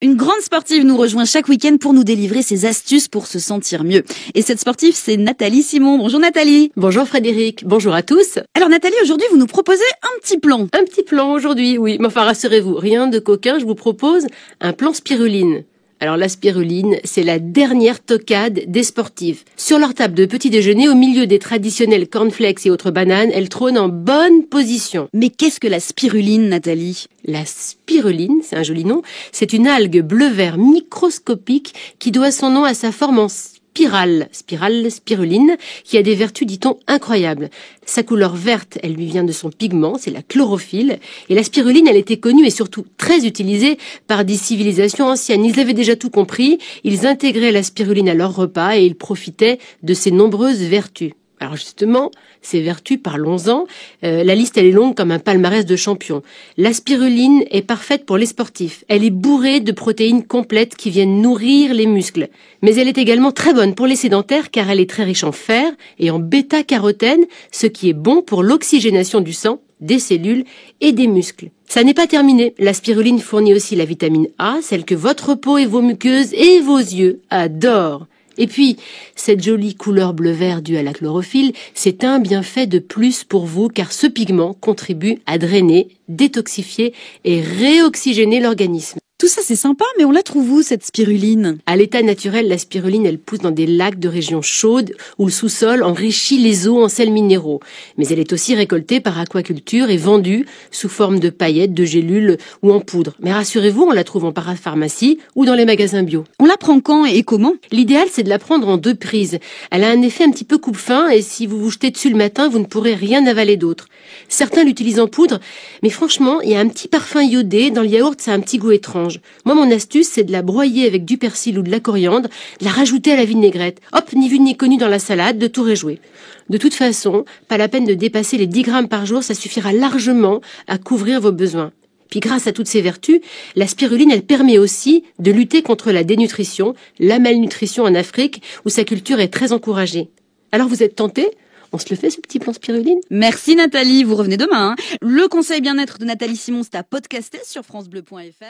Une grande sportive nous rejoint chaque week-end pour nous délivrer ses astuces pour se sentir mieux. Et cette sportive, c'est Nathalie Simon. Bonjour Nathalie. Bonjour Frédéric, bonjour à tous. Alors Nathalie, aujourd'hui vous nous proposez un petit plan. Un petit plan aujourd'hui, oui. Mais enfin rassurez-vous, rien de coquin, je vous propose un plan spiruline. Alors la spiruline, c'est la dernière toquade des sportives. Sur leur table de petit déjeuner, au milieu des traditionnels cornflakes et autres bananes, elle trône en bonne position. Mais qu'est-ce que la spiruline, Nathalie ? La spiruline, c'est un joli nom, c'est une algue bleu-vert microscopique qui doit son nom à sa forme en spiruline, qui a des vertus, dit-on, incroyables. Sa couleur verte, elle lui vient de son pigment, c'est la chlorophylle. Et la spiruline, elle était connue et surtout très utilisée par des civilisations anciennes. Ils avaient déjà tout compris, ils intégraient la spiruline à leur repas et ils profitaient de ses nombreuses vertus. Alors justement, ces vertus, parlons-en. La liste, elle est longue comme un palmarès de champions. La spiruline est parfaite pour les sportifs. Elle est bourrée de protéines complètes qui viennent nourrir les muscles. Mais elle est également très bonne pour les sédentaires car elle est très riche en fer et en bêta-carotène, ce qui est bon pour l'oxygénation du sang, des cellules et des muscles. Ça n'est pas terminé. La spiruline fournit aussi la vitamine A, celle que votre peau et vos muqueuses et vos yeux adorent. Et puis, cette jolie couleur bleu-vert due à la chlorophylle, c'est un bienfait de plus pour vous car ce pigment contribue à drainer, détoxifier et réoxygéner l'organisme. Tout ça c'est sympa, mais on la trouve où cette spiruline ? À l'état naturel, la spiruline, elle pousse dans des lacs de régions chaudes où le sous-sol enrichit les eaux en sels minéraux. Mais elle est aussi récoltée par aquaculture et vendue sous forme de paillettes, de gélules ou en poudre. Mais rassurez-vous, on la trouve en parapharmacie ou dans les magasins bio. On la prend quand et comment ? L'idéal, c'est de la prendre en 2 prises. Elle a un effet un petit peu coupe-faim et si vous vous jetez dessus le matin, vous ne pourrez rien avaler d'autre. Certains l'utilisent en poudre, mais franchement, il y a un petit parfum iodé. Dans le yaourt, ça a un petit goût étrange. Moi, mon astuce, c'est de la broyer avec du persil ou de la coriandre, de la rajouter à la vinaigrette. Hop, ni vu ni connu dans la salade, de tout réjouir. De toute façon, pas la peine de dépasser les 10 grammes par jour, ça suffira largement à couvrir vos besoins. Puis grâce à toutes ces vertus, la spiruline, elle permet aussi de lutter contre la dénutrition, la malnutrition en Afrique, où sa culture est très encouragée. Alors vous êtes tentés ? On se le fait ce petit plan spiruline ? Merci Nathalie, vous revenez demain. Le conseil bien-être de Nathalie Simon, c'est à podcaster sur francebleu.fr.